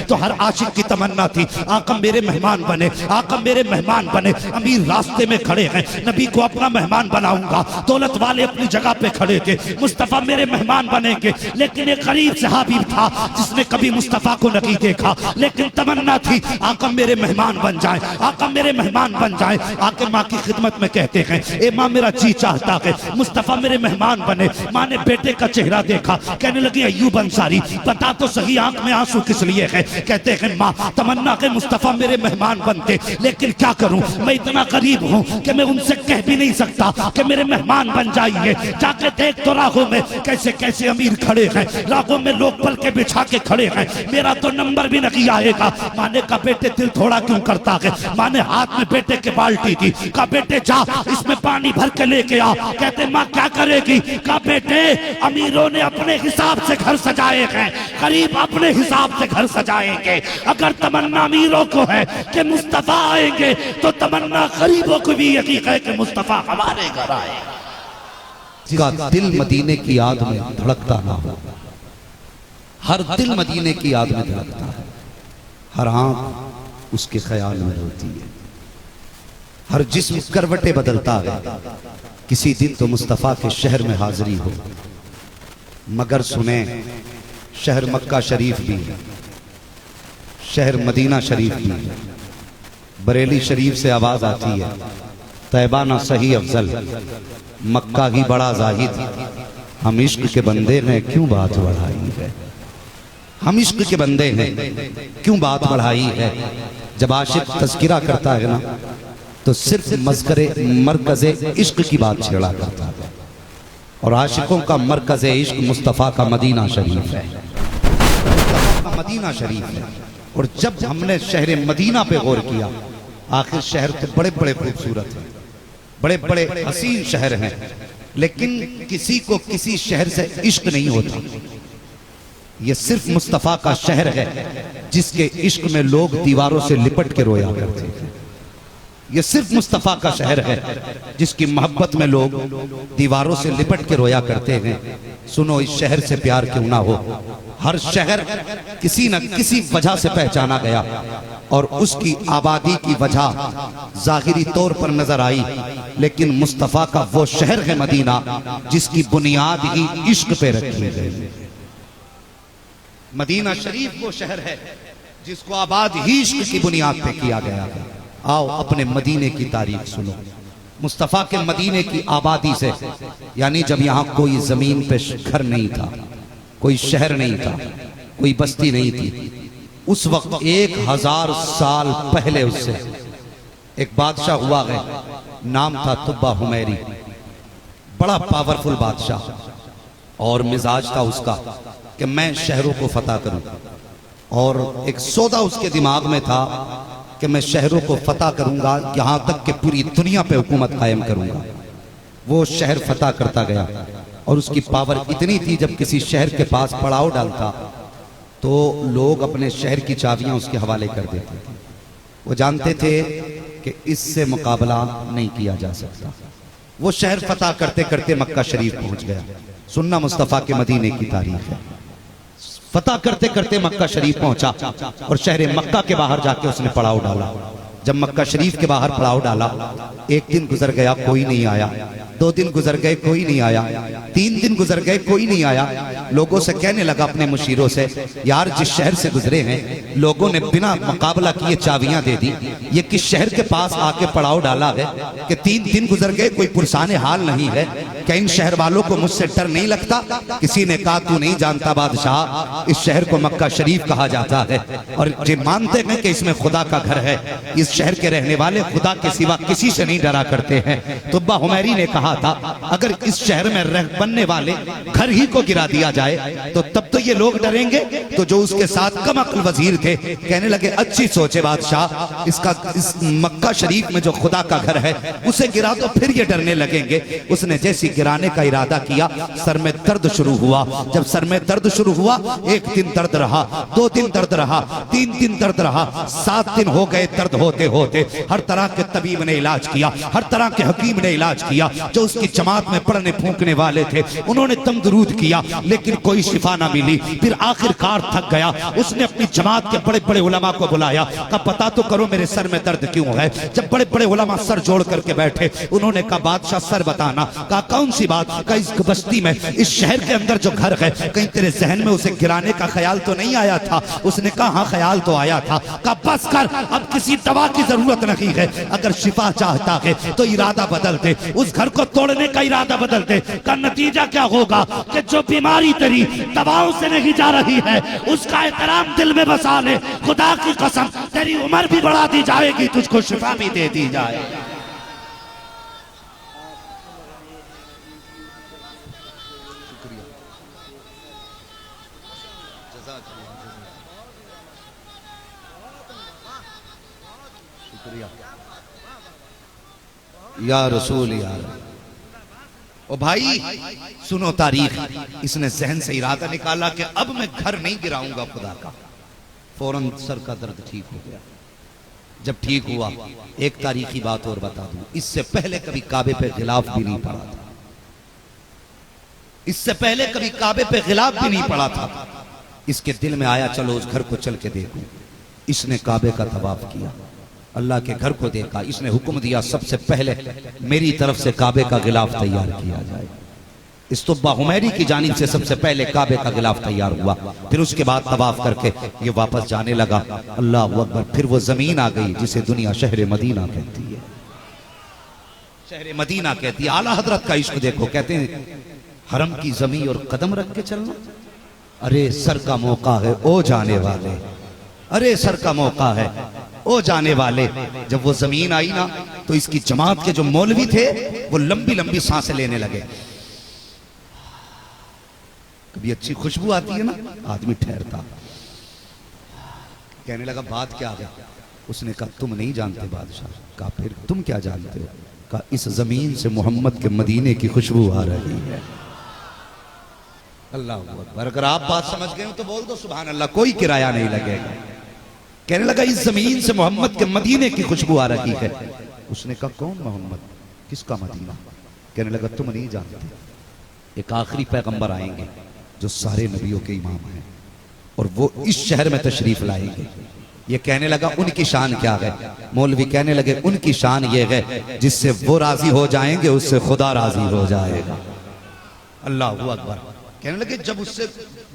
तो हर आशिक की तमन्ना थी आका मेरे मेहमान बने, आका मेरे मेहमान बने। अमीर रास्ते में खड़े हैं, नबी को अपना मेहमान बनाऊंगा। दौलत वाले अपनी जगह पे खड़े थे, मुस्तफ़ा मेरे मेहमान बनेंगे। लेकिन एक गरीब सहाबी था जिसने कभी मुस्तफ़ा को नहीं देखा, लेकिन तमन्ना थी आका मेरे मेहमान बन जाए, आका मेरे मेहमान बन जाए। आके माँ की खिदमत में कहते हैं, ए माँ मेरा जी चाहता है मुस्तफ़ा मेरे मेहमान बने। माँ ने बेटे का चेहरा देखा, कहने लगी अय्यूब अंसारी बता तो सही आंख में आंसू किस लिए है। कहते हैं माँ तमन्ना के मुस्तफ़ा मेरे मेहमान बनते, लेकिन क्या करूं मैं इतना गरीब हूं कि मैं उनसे कह भी नहीं सकता कि मेरे मेहमान बन जाइए। जाके देख तो राहों में कैसे कैसे अमीर खड़े हैं, राहों में लोग पल के बिछा के खड़े हैं, मेरा तो नंबर भी नहीं आएगा। माँ ने कहा बेटे दिल थोड़ा क्यों करता है। माँ ने हाथ में बेटे के बाल्टी थी, कहा बेटे जा इसमें पानी भर के लेके आ। कहते माँ क्या करेगी। कहा बेटे अमीरों ने अपने हिसाब से घर सजाए हैं, गरीब अपने हिसाब से घर सजाएंगे। अगर तमन्ना अमीरों को है कि मुस्तफ़ा आएंगे, तो तमन्ना गरीबों को भी यकीन है कि मुस्तफ़ा हमारे घर आएगा। जिसका दिल मदीने की याद में धड़कता ना हो, हर दिल मदीने की याद में धड़कता है, हर आंख उसके ख्याल में रोती है, हर जिस्म करवटे बदलता है। किसी दिन तो मुस्तफ़ा के शहर में हाजिरी हो, मगर सुने शहर मक्का शरीफ भी है, शहर मदीना शरीफ भी है। बरेली शरीफ से आवाज आती है तैबा ना सही अफजल, मक्का ही बड़ा जाहिद। हम इश्क के बंदे हैं क्यों बात बढ़ाई है, हम इश्क के बंदे हैं क्यों बात बढ़ाई है। जब आशिक तज़किरा करता है ना, तो सिर्फ मज़करे मरकज़े इश्क की बात छेड़ा करता है। और आशिकों का मरकज़े इश्क मुस्तफ़ा का मदीना शरीफ है, मदीना शरीफ है। और जब हमने शहर मदीना पे गौर किया, आखिर शहर तो बड़े बड़े खूबसूरत हैं, बड़े बड़े हसीन शहर हैं, लेकिन किसी को किसी शहर से इश्क नहीं होता। ये सिर्फ मुस्तफ़ा का शहर है जिसके इश्क में लोग दीवारों से लिपट के रोया करते थे। ये सिर्फ मुस्तफ़ा का शहर है जिसकी मोहब्बत में लोग दीवारों से लिपट के रोया करते हैं। सुनो इस शहर से प्यार क्यों ना हो, हर शहर किसी न किसी वजह से पहचाना गया और उसकी आबादी की वजह जाहिरी तौर पर नजर आई, लेकिन मुस्तफ़ा का वो शहर है मदीना जिसकी बुनियाद ही इश्क पे रखी गई। मदीना शरीफ वो शहर है जिसको आबाद ही इश्क की बुनियाद पे किया गया है। आओ अपने मदीने की तारीख सुनो, मुस्तफ़ा के मदीने की आबादी से, यानी जब यहाँ कोई जमीन पे घर नहीं था, कोई शहर नहीं था, कोई बस्ती नहीं थी, उस वक्त 1000 साल पहले उससे एक बादशाह हुआ है, नाम था तुब्बा हुमैरी। बड़ा पावरफुल बादशाह, और मिजाज था उसका कि मैं शहरों को फतह करूं, और एक सौदा उसके दिमाग में था कि मैं शहरों को फतह करूंगा, यहां तक कि पूरी दुनिया पे हुकूमत कायम करूंगा। वो शहर फतह करता गया और उसकी पावर इतनी थी, जब किसी शहर के पास पड़ाव डालता तो लोग अपने शहर की चाबियां उसके हवाले कर देते थे। वो जानते थे कि इससे मुकाबला नहीं किया जा सकता। वो शहर फतह करते करते मक्का शरीफ पहुंच गया। सुन्ना मुस्तफ़ा के मदीने की तारीख है। फतह करते करते मक्का शरीफ पहुंचा और शहर मक्का के बाहर जाके उसने पड़ाव डाला। जब मक्का शरीफ के बाहर पड़ाव डाला, एक दिन गुजर गया कोई नहीं आया, 2 दिन गुजर गए कोई नहीं आया, 3 दिन गुजर गए कोई नहीं आया। लोगों से कहने लगा अपने मुशीरों से, यार जिस शहर से गुजरे हैं लोगों ने बिना मुकाबला किए चाबियां दे दी, ये किस शहर के पास आके पड़ाव डाला है कि 3 दिन गुजर गए कोई पुरसाने हाल नहीं है। क्या इन शहर वालों को मुझसे डर नहीं लगता? किसी ने कहा तू नहीं जानता बादशाह, इस शहर को मक्का शरीफ कहा जाता है और ये मानते हैं कि इसमें खुदा का घर है। इस शहर के रहने वाले खुदा के सिवा किसी से नहीं डरा करते हैं। तुब्बा हुमैरी ने कहा था, अगर इस शहर में रह बनने वाले घर ही को गिरा दिया जाए तो तब तो ये लोग डरेंगे। तो जो उसके साथ कम अक्ल वजीर थे कहने लगे, अच्छी सोचे बादशाह, इस मक्का शरीफ में जो खुदा का घर है उसे गिरा दो फिर ये डरने लगेंगे। उसने जैसी गिराने का इरादा किया, सर में दर्द शुरू हुआ। जब सर में दर्द शुरू हुआ, एक दिन दर्द रहा, 2 दिन दर्द रहा, 3 दिन दर्द रहा, 7 दिन हो गए दर्द होते होते। हर तरह के तबीब ने इलाज किया, हर तरह के हकीम ने इलाज किया, जो उसकी जमात में पढ़ने फूंकने वाले थे उन्होंने तमदरूद किया, लेकिन कोई शिफा ना मिली। फिर आखिरकार थक गया, उसने अपनी जमात के बड़े बड़े उलमा को बुलाया, कहा पता तो करो मेरे सर में दर्द क्यों है। जब बड़े बड़े उलमा सर जोड़ करके बैठे, उन्होंने कहा बादशाह सर बताना। कहा कौन सी बात। कहा इस बस्ती में, इस शहर के अंदर जो घर है, कहीं तेरे जहन में उसे गिराने का ख्याल तो नहीं आया था। उसने कहा हाँ ख्याल तो आया था। कहा बस कर, अब किसी दवा की जरूरत नहीं है, अगर शिफा चाहता है तो इरादा बदल दे, उस घर को तोड़ने का इरादा बदल दे। का नतीजा क्या होगा कि जो बीमारी तेरी दवाओं से नहीं जा रही है, उसका एहतराम दिल में बसा ले। खुदा की कसम तेरी उम्र भी बढ़ा दी जाएगी, तुझको शिफा भी दे दी जाएगी। या रसूल यार। ओ भाई सुनो तारीख। इसने जहन से इरादा निकाला कि अब मैं घर नहीं गिराऊंगा खुदा का। फौरन सर का दर्द ठीक हो गया। जब ठीक हुआ, एक तारीखी बात और बता दूं, इससे पहले कभी काबे पे गिलाफ भी नहीं पड़ा था। इससे पहले कभी काबे पे गिलाफ भी नहीं पड़ा था। इसके दिल में आया चलो उस घर को चल के देखूं। इसने काबे का तवाफ किया, अल्लाह के घर को देखा। इसने हुक्म दिया सबसे पहले मेरी तरफ से काबे का गिलाफ तैयार किया जाए। इस्तुब्बा हुमैरी की जानिब से सबसे पहले काबे का गिलाफ तैयार हुआ। फिर उसके बाद तवाफ करके ये वापस जाने लगा। अल्लाह अकबर। फिर वो जमीन आ गई जिसे दुनिया शहर मदीना कहती है। शहर मदीना कहती है। आला हजरत का इश्क देखो, कहते हैं हरम की जमीन और कदम रख के चलना। अरे सर का मौका है ओ जाने वाले, अरे सर का मौका है ओ जाने वाले। जब वो जमीन आई ना, तो इसकी जमात के जो मौलवी थे वो लंबी लंबी सांसें लेने लगे। कभी अच्छी खुशबू आती है ना, आदमी ठहरता। कहने लगा बात क्या है। उसने कहा तुम नहीं जानते बादशाह। कहा फिर तुम क्या जानते हो। कहा इस जमीन से मोहम्मद के मदीने की खुशबू आ रही है। अल्लाह अकबर। अगर आप बात समझ गए हो तो बोल दो सुभान अल्लाह, कोई किराया नहीं लगेगा। कहने लगा इस जमीन से मोहम्मद के मदीने की खुशबू आ रही है। उसने कहा कौन मोहम्मद, किसका मदीना। कहने लगा तुम नहीं जानते, एक आखिरी पैगंबर आएंगे जो सारे नबियों के इमाम हैं, और वो इस शहर में तशरीफ लाएंगे। ये कहने लगा उनकी शान क्या है। मौलवी कहने लगे उनकी शान ये है जिससे वो राजी हो जाएंगे उससे खुदा राजी हो जाएगा। अल्लाह अकबर। कहने लगे जब उससे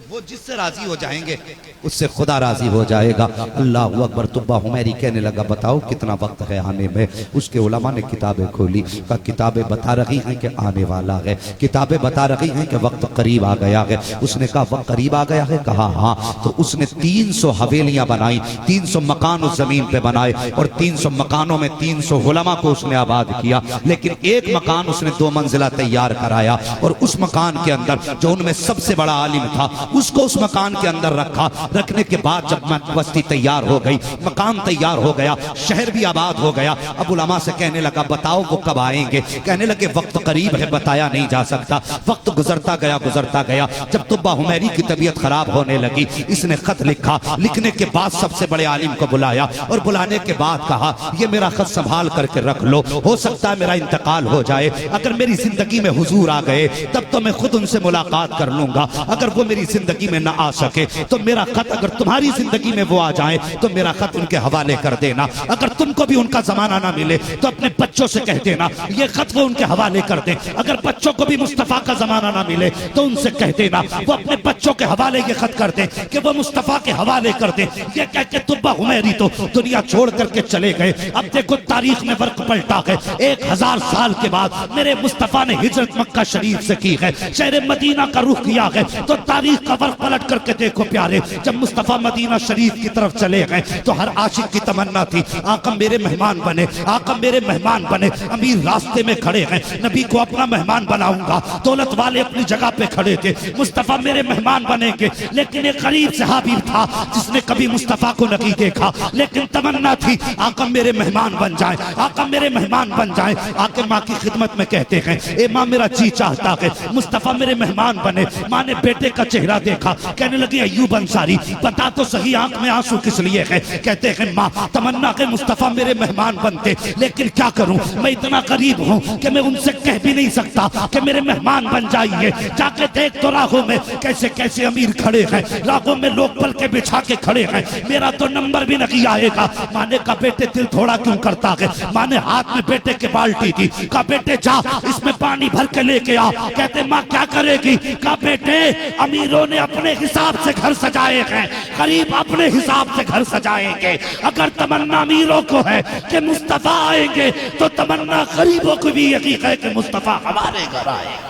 वो जिससे राजी हो जाएंगे उससे खुदा राजी हो जाएगा। अल्लाह अकबर। तुब्बा हुमैरी कहने लगा बताओ कितना वक्त है आने में। उसके उलमा ने किताबें खोली, कहा किताबें बता रही हैं कि आने वाला है, किताबें बता रही हैं कि वक्त करीब आ गया है। उसने कहा वक्त करीब आ गया है। कहा हाँ। तो उसने 300 हवेलियां बनाई, 300 मकान उस जमीन पे बनाए, और 300 मकानों में 300 उलमा को उसने आबाद किया। लेकिन एक मकान उसने 2 मंजिला तैयार कराया, और उस मकान के अंदर जो उनमें सबसे बड़ा आलिम था उसको उस मकान के अंदर रखा। रखने के बाद जब बस्ती तैयार हो गई, मकान तैयार हो गया, शहर भी आबाद हो गया। अब उलमा से कहने लगा बताओ वो कब आएंगे। कहने लगे वक्त करीब है, बताया नहीं जा सकता। वक्त गुजरता गया गुजरता गया। जब तुब्बा हुमैरी की तबीयत खराब होने लगी, इसने खत लिखा। लिखने के बाद सबसे बड़े आलिम को बुलाया, और बुलाने के बाद कहा ये मेरा खत संभाल करके रख लो, हो सकता है मेरा इंतकाल हो जाए। अगर मेरी जिंदगी में हुजूर आ गए तब तो मैं खुद उनसे मुलाकात कर लूंगा। अगर वो मेरी जिंदगी में ना आ सके तो मेरा खत, अगर तुम्हारी जिंदगी में वो आ जाए तो मेरा खत उनके हवाले कर देना। अगर तुमको भी उनका जमाना ना मिले तो अपने बच्चों से कह देना ये खत वो उनके हवाले कर दे। अगर बच्चों को भी मुस्तफा का जमाना ना मिले तो उनसे कह देना वो अपने बच्चों के हवाले ये खत कर दे कि वो मुस्तफा के हवाले कर दे। ये कह के तुब्बा हुमैरी तो दुनिया छोड़ करके चले गए। अब देखो तारीख में वर्क पलटा है। 1000 साल के बाद मेरे मुस्तफा ने हिजरत मक्का शरीफ से की है, शहर मदीना का रुख किया है। तो तारीख का वर्क पलट करके देखो प्यारे, जब मुस्तफा मदीना शरीफ की तरफ चले गए तो हर आशिक की तमन्ना थी आका मेरे मेहमान बने, आका मेरे मेहमान बने। अमीर रास्ते में खड़े हैं, नबी को अपना मेहमान बनाऊंगा। दौलत वाले अपनी जगह पे खड़े थे, मुस्तफा मेरे मेहमान बनेंगे। लेकिन एक गरीब सहाबी था जिसने कभी मुस्तफा को नहीं देखा, लेकिन तमन्ना थी आका मेरे मेहमान बन जाए, आका मेरे मेहमान बन जाए। आके माँ की खिदमत में कहते हैं, ए माँ मेरा जी चाहता है मुस्तफा मेरे मेहमान बने। माँ ने बेटे का चेहरा देखा, कहने लगी अय्यूब अंसारी बता तो सही आंख में आंसू किस लिए है? कहते हैं माँ तमन्ना के मुस्तफा मेरे मेहमान बनते, लेकिन क्या करूं मैं इतना करीब हूं कि मैं उनसे कह भी नहीं सकता कि मेरे मेहमान बन जाइए। जाके देख तो राहों में कैसे कैसे अमीर खड़े हैं, राहों में लोग पल के बिछा के खड़े हैं, मेरा तो नंबर भी नहीं आएगा। माने का बेटे दिल थोड़ा क्यों करता है? माने हाथ में बेटे के बाल्टी थी, का बेटे जा इसमें पानी भर के लेके आ। कहते माँ क्या करेगी? का बेटे अमीरों ने अपने हिसाब से घर सजाए हैं, गरीब अपने हिसाब से घर सजाएंगे। अगर तमन्ना अमीरों को है कि मुस्तफा आएंगे, तो तमन्ना गरीबों को भी यकीन है कि मुस्तफा हमारे घर आएगा।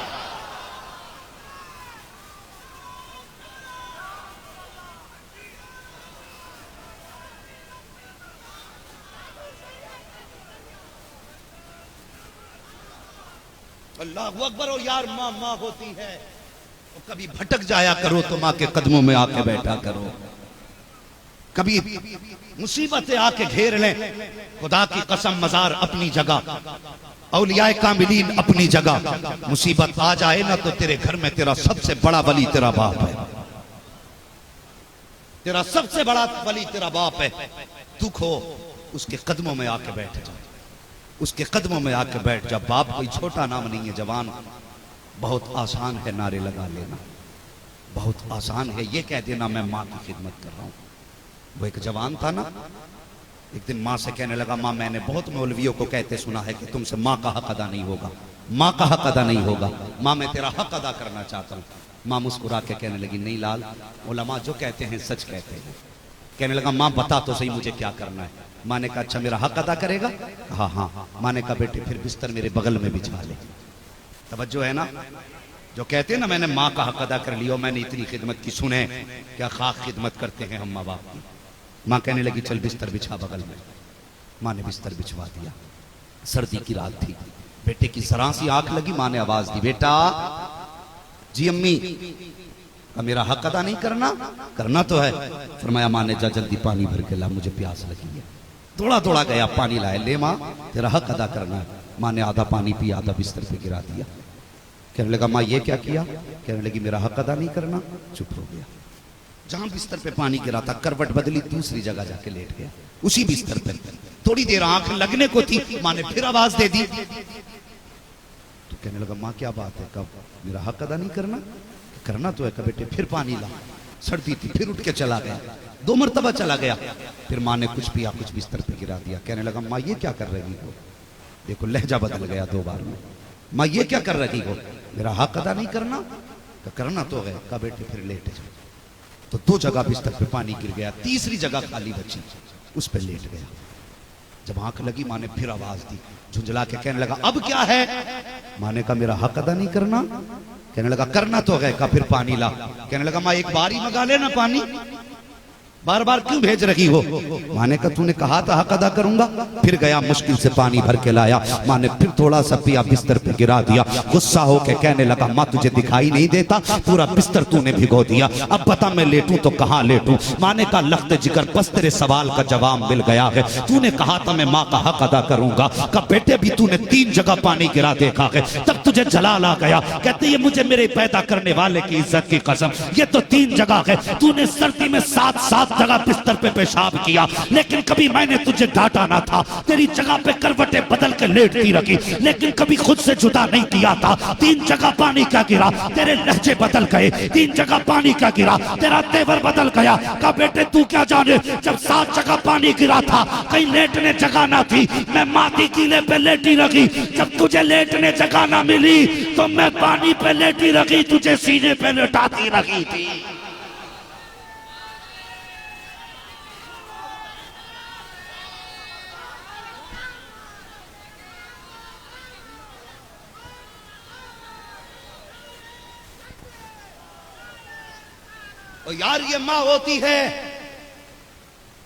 अल्लाह अकबर। और यार माँ माँ होती है, तो कभी भटक जाया करो तो माँ के कदमों में आके बैठा करो। कभी मुसीबतें आके घेर लें, खुदा की कसम मजार अपनी जगह, औलियाए कामिलीन अपनी जगह। मुसीबत आ जाए ना तो तेरे घर में तेरा सबसे बड़ा वली तेरा बाप है, तेरा सबसे बड़ा वली तेरा बाप है। दुख हो उसके कदमों में आके बैठ जा, उसके कदमों में आके बैठ जा। बाप कोई छोटा नाम नहीं है जवान। बहुत आसान है नारे लगा लेना, बहुत आसान है ये कह देना मैं माँ की खिदमत कर रहा हूँ। वो एक जवान था ना, एक दिन माँ से कहने लगा माँ मैंने बहुत मौलवियों को कहते सुना है कि तुमसे माँ का हक अदा नहीं होगा, माँ का हक अदा नहीं होगा। माँ मैं तेरा हक अदा करना चाहता हूँ। माँ मुस्कुरा के कहने लगी नहीं लाल, उलमा जो कहते हैं सच कहते हैं। कहने लगा माँ बता तो सही मुझे क्या करना है? माँ ने कहा अच्छा मेरा हक अदा करेगा? हाँ हाँ। माँ ने कहा बेटे फिर बिस्तर मेरे बगल में बिछा ले। तवज्जो है ना? जो कहते हैं ना मैंने माँ का हक अदा कर लिया, मैंने इतनी खिदमत की, सुने क्या खाक खिदमत करते हैं हम माँ बाप की। माँ कहने लगी चल बिस्तर बिछा बगल में। माँ ने बिस्तर बिछवा दिया। सर्दी की रात थी, बेटे की जरा सी आंख लगी, माँ ने आवाज दी बेटा। जी अम्मी। मेरा हक अदा नहीं करना? करना तो है। फरमाया माँ ने जा जल्दी पानी भर के ला, मुझे प्यास लगी है। दौड़ा दौड़ा गया, पानी लाया, ले माँ तेरा हक अदा करना है। माँ ने आधा पानी पिया, आधा बिस्तर पे गिरा दिया। कहने लगा माँ ये क्या किया? कहने लगी मेरा हक अदा नहीं करना। चुप हो गया। जहां बिस्तर पे पानी गिरा था करवट बदली, दूसरी जगह जाके लेट गया उसी बिस्तर पे। थोड़ी देर आंख लगने को थी, माँ ने फिर आवाज दे दी। तो कहने लगा माँ क्या बात है, कब मेरा हक अदा नहीं करना? करना तो है। कब बेटे फिर पानी ला, सर्दी थी, फिर उठ के चला गया, 2 मरतबा चला गया। फिर माँ ने कुछ पिया, कुछ बिस्तर पे गिरा दिया। कहने लगा माँ ये क्या कर रही हो? देखो लहजा बदल गया 2 बार में। माँ ये क्या कर रही हो? मेरा हक अदा नहीं करना? करना तो है। कहा बेटे फिर लेट जाओ। तो 2 जगह बिस्तर पे पानी गिर गया, तीसरी जगह खाली बची, उस पर लेट गया। जब आंख लगी माँ ने फिर आवाज दी, झुंझला के कहने लगा अब क्या है? माँ ने कहा मेरा हक अदा नहीं करना? कहने लगा करना तो है। कहा फिर पानी ला। कहने लगा माँ एक बार ही मंगा लेना पानी, बार बार क्यों भेज रही हो? माँ ने कहा तूने कहा था हक अदा करूंगा। फिर गया मुश्किल से पानी भर के लाया। माँ ने फिर थोड़ा सा पिया, बिस्तर पे गिरा दिया। गुस्सा होके कहने लगा माँ तुझे दिखाई नहीं देता, पूरा बिस्तर तूने भिगो दिया, अब बता मैं लेटूं तो कहाँ लेटूं? माँ ने कहा लख्त जिगर बस तेरे सवाल का जवाब मिल गया है। तूने कहा था मैं माँ का हक अदा करूंगा। कहा बेटे भी तूने 3 जगह पानी गिरा देखा है, तब तुझे जलाल आ गया। कहते ये मुझे मेरे पैदा करने वाले की इज्जत की कसम, ये तो 3 जगह है। तूने सर्दी में 7 जगह बिस्तर पे पेशाब किया, लेकिन कभी मैंने तुझे डांटा ना था। तेरी जगह पे करवटें बदल के लेटती रखी, लेकिन कभी खुद से जुदा नहीं किया था। 3 जगह पानी क्या गिरा, तेरे लहजे बदल गए। 3 जगह पानी क्या गिरा, तेरा तेवर बदल गया। कहा बेटे तू क्या जाने, जब 7 जगह पानी गिरा था कहीं लेटने जगह ना थी, मैं माटी कीले पे लेटी रखी। जब तुझे लेटने जगह ना मिली तो मैं पानी पे लेटी रखी, तुझे सीने पे लेटाती रखी थी। और यार ये माँ होती है,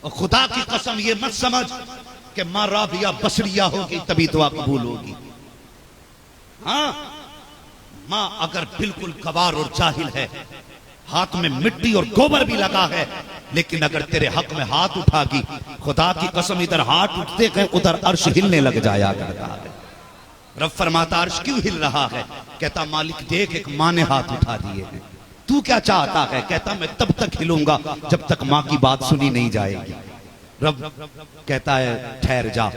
और खुदा की कसम ये मत समझ कि माँ राबिया बसरिया होगी तभी दुआ कबूल होगी। हाँ माँ अगर बिल्कुल गवार और जाहिल है, हाथ में मिट्टी और गोबर भी लगा है, लेकिन अगर तेरे हक में हाथ उठागी, खुदा की कसम इधर हाथ उठते गए उधर अर्श हिलने लग जाया करता है। रब फरमाता अर्श क्यों हिल रहा है? कहता मालिक देख एक माँ ने हाथ उठा दिए हैं, तू क्या चाहता है? कहता मैं तब तक हिलूंगा जब तक माँ की बात सुनी नहीं जाएगी। रब कहता है ठहर जा,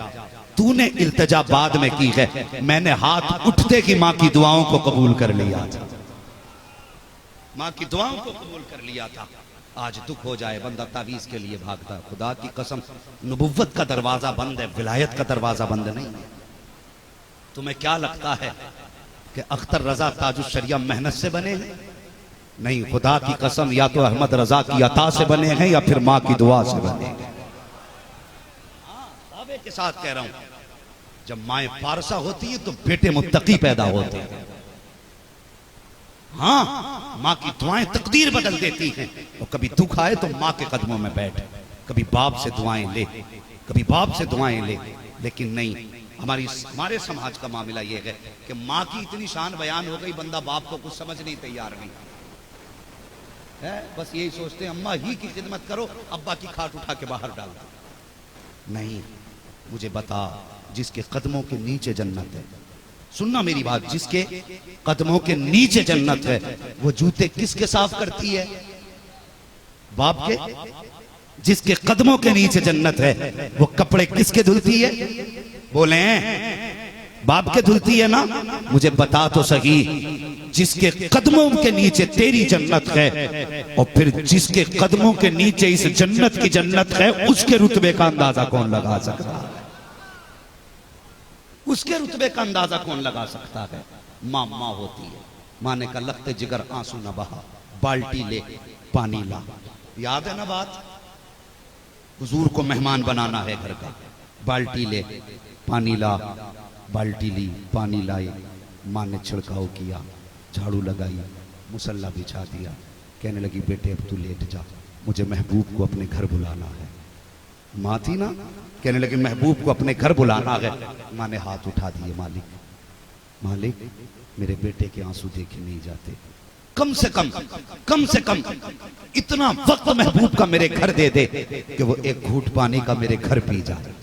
तूने इल्तिजा बाद में की है, मैंने हाथ उठते की माँ की दुआओं को कबूल कर लिया था, माँ की दुआओं को कबूल कर लिया था। आज दुख हो जाए बंदा तावीज के लिए भागता। खुदा की कसम नबुव्वत का दरवाजा बंद है, विलायत का दरवाजा बंद नहीं है। तुम्हें क्या लगता है कि अख्तर रजा ताजुश शरिया मेहनत से बने हैं? नहीं, खुदा की कसम या तो अहमद रजा की अता से बने हैं या फिर माँ की दुआ से बने हैं। दावे के साथ कह रहा हूं, जब माए पारसा होती है तो बेटे मुत्तकी पैदा होते हैं। हाँ, माँ की दुआएं तकदीर बदल देती हैं। और कभी दुख आए तो माँ के कदमों में बैठ, कभी बाप से दुआएं ले, कभी बाप से दुआएं ले। लेकिन नहीं, हमारे समाज का मामला यह है कि माँ की इतनी शान बयान हो गई, बंदा बाप को कुछ समझ नहीं तैयार नहीं है। बस यही सोचते हैं अम्मा ही की खिदमत करो, अब्बा की खाट उठा के बाहर डाल दो। नहीं, मुझे बता, जिसके कदमों के नीचे जन्नत है, सुनना मेरी बात, जिसके कदमों के नीचे जन्नत है, वो जूते किसके साफ करती है? बाप के। जिसके कदमों के नीचे जन्नत है, वो कपड़े किसके धुलती है? बोले बाप के धुलती है ना? मुझे बता तो सही, जिसके कदमों के नीचे तेरी जन्नत है और फिर जिसके कदमों के नीचे इस जन्नत की जन्नत है, उसके रुतबे का अंदाजा कौन लगा सकता है? उसके रुतबे का अंदाजा कौन लगा सकता है? माँ माँ होती है। माँ ने कहा लगते जिगर आंसू न बहा, बाल्टी ले पानी ला। याद है ना बात? हुजूर को मेहमान बनाना है घर का, बाल्टी ले पानी ला। बाल्टी ली, पानी लाई, माँ ने छिड़काव किया, झाड़ू लगाई, मुसल्ला बिछा दिया। कहने लगी बेटे अब तू लेट जा, मुझे महबूब को अपने घर बुलाना है। माँ थी ना, कहने लगी महबूब को अपने घर बुलाना है। माँ ने हाथ उठा दिए, मालिक मालिक मेरे बेटे के आंसू देखे नहीं जाते, कम से कम इतना वक्त महबूब का मेरे घर दे दे कि वो एक घूंट पानी का मेरे घर पी जाए,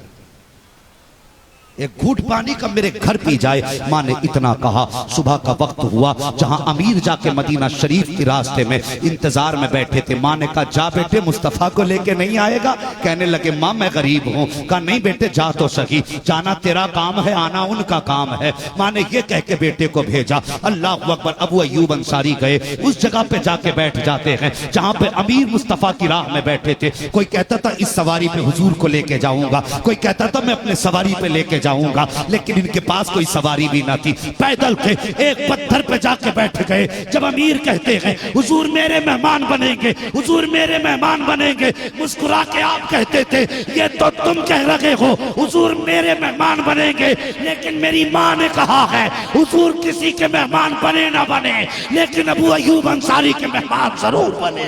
एक घूंट पानी का मेरे घर पी जाए। माँ ने इतना कहा। सुबह का वक्त हुआ, जहां अमीर जाके मदीना शरीफ के रास्ते में इंतजार में बैठे थे। माँ ने कहा जा बेटे मुस्तफा को लेके नहीं आएगा? कहने लगे माँ मैं गरीब हूँ। कहा नहीं बेटे जा तो सही, जाना तेरा काम है, आना उनका काम है। माँ ने ये कह के बेटे को भेजा। अल्लाह अकबर। अबू अय्यूब अंसारी गए, उस जगह पे जाके बैठ जाते हैं जहां पे अमीर मुस्तफा की राह में बैठे थे। कोई कहता था इस सवारी पे हुजूर को लेके जाऊंगा, कोई कहता था मैं अपने सवारी पे लेके जाऊंगा, लेकिन इनके पास कोई सवारी भी ना थी, पैदल थे। एक पत्थर पे जाके बैठ गए। जब अमीर कहते हैं हुजूर मेरे मेहमान बनेंगे, हुजूर मेरे मेहमान बनेंगे, मुस्कुरा के आप कहते थे ये तो तुम कह रहे हो हुजूर मेरे मेहमान बनेंगे, लेकिन मेरी माँ ने कहा है हुजूर किसी के मेहमान बने ना बने, लेकिन अबू अय्यूब अंसारी के मेहमान जरूर बने।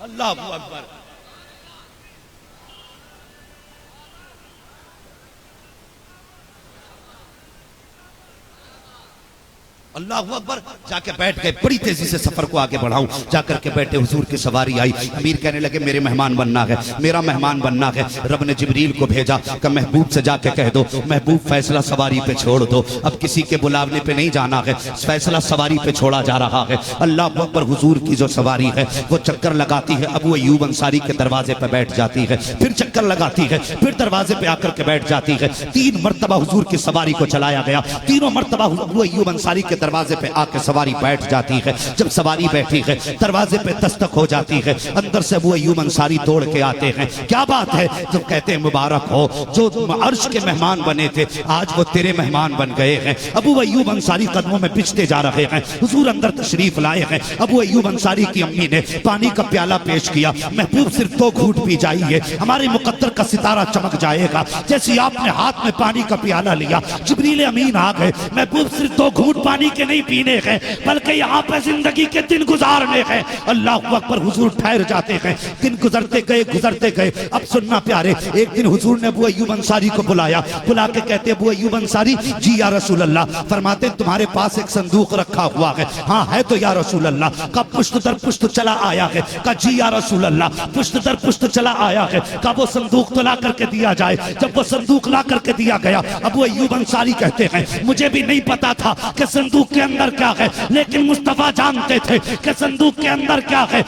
अल्लाह अकबर। अल्लाह अकबर। जाके बैठ गए। बड़ी तेजी से सफर को आगे बढ़ाऊं, जाकर के बैठे, हुजूर की सवारी आई। अमीर कहने लगे मेरे मेहमान बनना है, मेरा मेहमान बनना है। रब ने जिब्रील को भेजा कि महबूब से जाके कह दो महबूब फैसला सवारी पे छोड़ दो, अब किसी के बुलावने पे नहीं जाना है, फैसला सवारी पे छोड़ा जा रहा है। अल्लाह अकबर। हुजूर की जो सवारी है वो चक्कर लगाती है, अबू अय्यूब अंसारी के दरवाजे पे बैठ जाती है, फिर चक्कर लगाती है, फिर दरवाजे पे आकर के बैठ जाती है। 3 मरतबा हुजूर की सवारी को चलाया गया। तीनों मरतबा अबू अय्यूब अंसारी के दरवाजे पे आके सवारी बैठ जाती है। जब सवारी बैठी है, दरवाजे पे दस्तक हो जाती है। अंदर से अबू अय्यूब अंसारी दौड़ के आते हैं। क्या बात है? तो कहते हैं मुबारक हो, जो अर्श के मेहमान बने थे आज वो तेरे मेहमान बन गए हैं। अबू अय्यूब अंसारी कदमों में पिछते जा रहे हैं। हुजूर अंदर तशरीफ लाए हैं। अबू अय्यूब अंसारी की अम्मी ने पानी का प्याला पेश किया। महबूब सिर्फ 2 घूंट पी जाइए, हमारे मुकद्दर का सितारा चमक जाएगा। जैसे आपने हाथ में पानी का प्याला लिया, जिब्रील अमीन आ गए। महबूब सिर्फ 2 घूंट पानी के नहीं पीने हैं, बल्कि यहाँ पे जिंदगी के दिन गुजारने हैं। अल्लाह अकबर। हुजूर ठहर जाते हैं, दिन गुजरते गए। अब सुनना प्यारे, एक दिन हुजूर ने अबू अय्यूब अंसारी को बुलाया, बुला के कहते अबू अय्यूब अंसारी जी या रसूल अल्लाह। फरमाते तुम्हारे पास एक संदूक रखा हुआ है। हाँ है तो या रसूल अल्लाह। कब पुश्त दर पुश्त चला आया है। का जी या रसूल अल्लाह। पुश्त दर पुश्त चला आया है। का वो संदूक तो ला करके दिया जाए। जब वो संदूक ला करके दिया गया, अबू अय्यूब अंसारी कहते हैं मुझे भी नहीं पता था कि संदूक के अंदर क्या है, लेकिन मुस्तफा जानते थे कि संदूक के अंदर क्या है।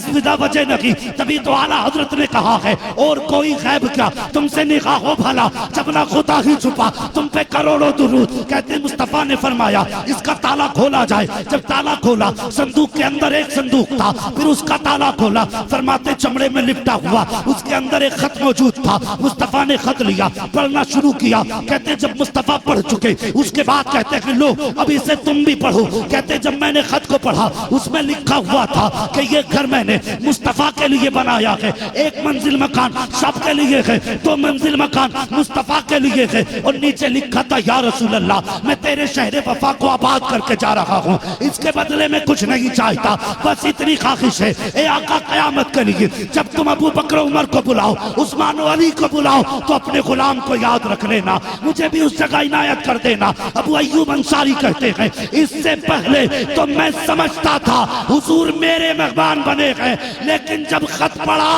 विदा वजह नहीं, तभी तो आला हजरत ने कहा है और कोई गैब क्या तुमसे निगाह हो भला, जब ना खुदा ही छुपा तुम पे करोड़ों दुरूद। कहते मुस्तफा ने फरमाया इसका ताला खोला जाए। जब ताला खोला, संदूक के अंदर एक संदूक था, फिर उसका ताला खोला, फरमाते चमड़े में लिपटा हुआ उसके अंदर एक खत मौजूद था। मुस्तफा ने खत लिया, पढ़ना शुरू किया। कहते जब मुस्तफा पढ़ चुके, उसके बाद कहते हैं लो अब इसे तुम भी पढ़ो। कहते जब मैंने खत को पढ़ा, उसमें लिखा हुआ था कि ये घर मैंने मुस्तफा के लिए बनाया है। एक मंजिल मकान सबके लिए है, 2 मंजिल मकान मुस्तफा के लिए है। और नीचे लिखा था या रसूल अल्लाह मैं तेरे शहर वफा को आबाद करके जा रहा हूँ, इसके बदले में कुछ नहीं चाहता, बस इतनी ख्वाहिश है ए आका कयामत के लिए जब तुम अबू बकर उमर को बुलाओ, उस्मान अली को बुलाओ, तो अपने गुलाम को याद रख लेना, मुझे भी उस जगह इनायत कर देना। अबू अय्यूब अंसारी कहते हैं इससे पहले तो मैं समझता था हुजूर मेरे मेहमान बने हैं, लेकिन जब खत पढ़ा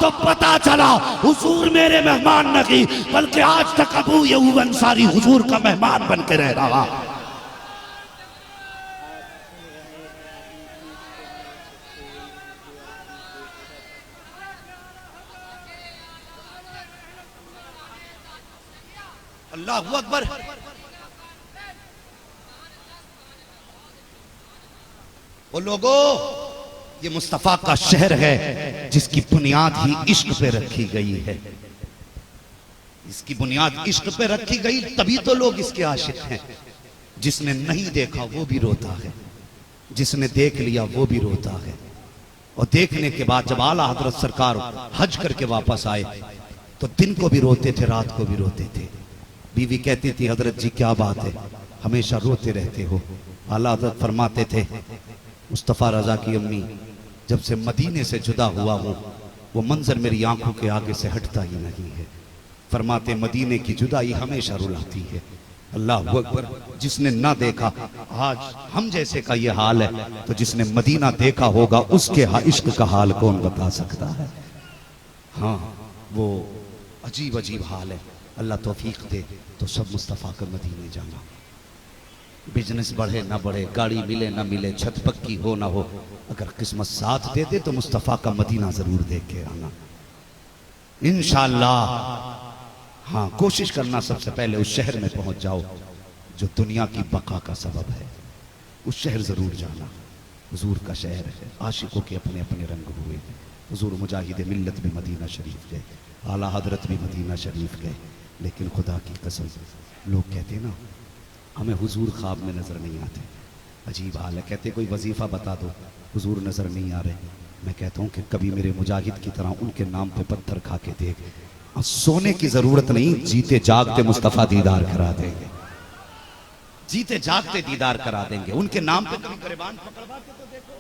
तो पता चला हुजूर मेरे मेहमान नहीं, बल्कि आज तक अबू अय्यूब अंसारी हुजूर का मेहमान बन के रह रहा। अल्लाहू अकबर। वो लोगों, ये मुस्तफा का शहर है जिसकी बुनियाद ही इश्क पे रखी गई है। इसकी बुनियाद इश्क पे रखी गई, तभी तो लोग इसके आशिक हैं। जिसने नहीं देखा वो भी रोता है, जिसने देख लिया वो भी रोता है। और देखने के बाद जब आला हजरत सरकार हज करके वापस आए तो दिन को भी रोते थे, रात को भी रोते थे। बीवी कहती थी हजरत जी क्या बात है, हमेशा रोते रहते हो। आला हजरत फरमाते थे मुस्तफ़ा रजा की अम्मी जब से मदीने से जुदा हुआ हूँ, वो मंजर मेरी आंखों के आगे से हटता ही नहीं है। फरमाते मदीने की जुदाई हमेशा रुलाती है। अल्लाह अकबर। जिसने ना देखा, आज हम जैसे का ये हाल है, तो जिसने मदीना देखा होगा उसके इश्क का हाल कौन बता सकता है। हाँ, वो अजीब अजीब हाल है। अल्लाह तौफीक दे तो सब मुस्तफ़ा के मदीने जाना। बिजनेस बढ़े ना बढ़े, गाड़ी मिले ना मिले, छत पक्की हो ना हो, अगर किस्मत साथ दे दे तो मुस्तफ़ा का मदीना जरूर देख के आना इंशाअल्लाह। हाँ, कोशिश करना सबसे पहले उस शहर में पहुंच जाओ जो दुनिया की बका का सबब है। उस शहर जरूर जाना। हुजूर का शहर है, आशिकों के अपने अपने रंग हुए। हुजूर मुजाहिद मिल्लत भी मदीना शरीफ गए, आला हजरत भी मदीना शरीफ गए, लेकिन खुदा की कसम लोग कहते ना हमें हुजूर ख्वाब में नजर नहीं आते। अजीब हाल है। कहते कोई वजीफा बता दो, हुजूर नजर नहीं आ रहे। मैं कहता हूँ कि कभी मेरे मुजाहिद की तरह उनके नाम पे पत्थर खा के देख। सोने की जरूरत नहीं, जीते जागते मुस्तफा दीदार करा देंगे, जीते जागते दीदार करा देंगे। उनके नाम पे कभी गिरबान पकड़वा के तो देखो,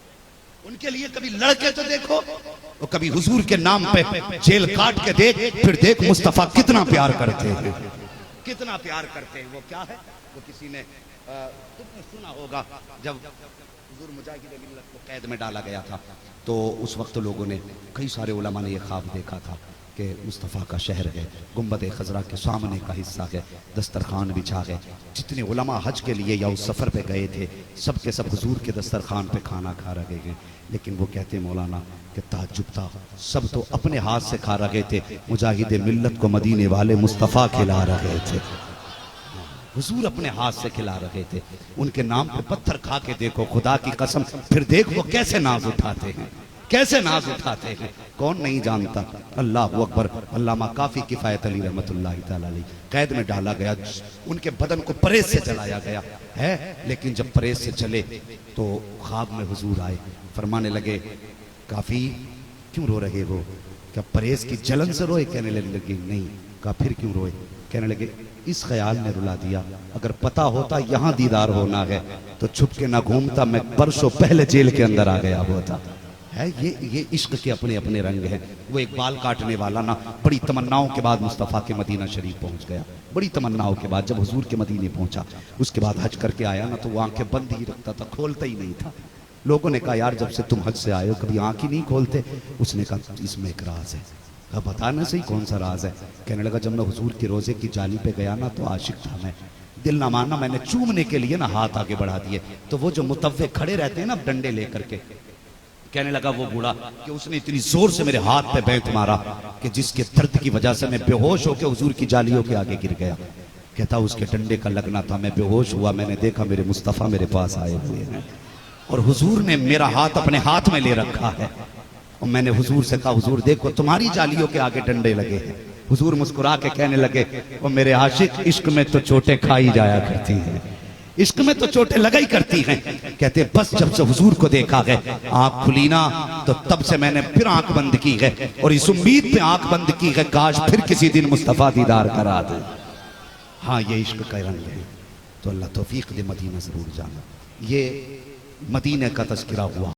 उनके लिए कभी लड़के तो देखो, और कभी हुजूर के नाम पे जेल काट के देख, फिर देख मुस्तफा कितना प्यार करते हैं, कितना प्यार करते हैं। वो क्या है, वो किसी ने तुमने सुना होगा जब हुजूर मुजाहिद मिल्लत को कैद में डाला गया था, तो उस वक्त लोगों ने, कई सारे उलमा ने यह ख्वाब देखा था कि मुस्तफ़ा का शहर है, गुंबद खजरा के सामने का हिस्सा है, दस्तरखान बिछा है। जितने उलमा हज के लिए या उस सफ़र पे गए थे, सब के सब हुजूर के दस्तरखान पे खाना खा रहे हैं। लेकिन वो कहते मौलाना कि ताज्जुब था, सब तो अपने हाथ से खा रहे थे, मुजाहिद मिल्लत को मदीने वाले मुस्तफ़ा खिला रहे थे। हुजूर अपने हाथ से खिला रहे थे। उनके नाम पे पत्थर खा के देखो, खुदा की कसम, फिर देख वो कैसे नाज उठाते हैं, कैसे नाज उठाते हैं। कौन नहीं जानता। अल्लाह अकबर। अल्लामा काफी किफायत अली रहमतुल्लाहि तआला अलैह कैद में डाला गया, उनके बदन को परेज से जलाया गया है। लेकिन जब परेज से चले तो ख्वाब में हुजूर आए, फरमाने लगे काफी क्यों रो रहे हो, क्या परेज की जलन से रोए? कहने लगे नहीं, कहा फिर क्यों रोए? कहने लगे इस ख्याल ने रुला दिया, अगर पता होता यहाँ दीदार होना है तो छुप के ना घूमता, मैं बरसों पहले जेल के अंदर आ गया होता। है ये इश्क के अपने अपने रंग हैं। वो एक बाल काटने वाला ना बड़ी तमन्नाओं के बाद मुस्तफ़ा के मदीना शरीफ पहुंच गया, बड़ी तमन्नाओं के बाद जब हुजूर के मदीने पहुंचा, उसके बाद हज करके आया ना तो वो आंखें बंद ही रखता था, खोलता ही नहीं था। लोगों ने कहा यार जब से तुम हज से आए हो कभी आंख ही नहीं खोलते? उसने कहा इसमें एक राज है। कहा बता ना सही कौन सा राज है? कहने लगा जब मैं हुजूर के रोजे की जाली पे गया ना तो आशिक था मैं, दिल ना मानना, मैंने चूमने के लिए ना हाथ आगे बढ़ा दिए तो वो जो मुतव्वे खड़े रहते हैं ना डंडे लेकर के, कहने लगा वो बूढ़ा कि उसने इतनी जोर से मेरे हाथ पे बैंत मारा कि जिसके दर्द की वजह से मैं बेहोश होकर हुजूर की जालियों के आगे गिर गया। कहता उसके डंडे का लगना था, मैं बेहोश हुआ, मैंने देखा मेरे मुस्तफ़ा मेरे पास आए हुए हैं और हुजूर ने मेरा हाथ अपने हाथ में ले रखा है। और मैंने हुजूर से कहा हुजूर देखो तुम्हारी जालियों के आगे डंडे लगे हैं। हुजूर मुस्कुरा के कहने लगे और मेरे आशिक इश्क में तो चोटें खाई जाया करती हैं, इश्क में तो चोटें लगा ही करती हैं। कहते बस जब से हुजूर को देखा है आंख खुली ना तो तब से मैंने फिर आंख बंद की है और इस उम्मीद पे आंख बंद की है काश फिर किसी दिन मुस्तफ़ा दीदार करा दे। हाँ ये इश्क का रंग है। तो अल्लाह तौफीक दे मदीना जरूर जाना। ये मदीने का तज़किरा हुआ।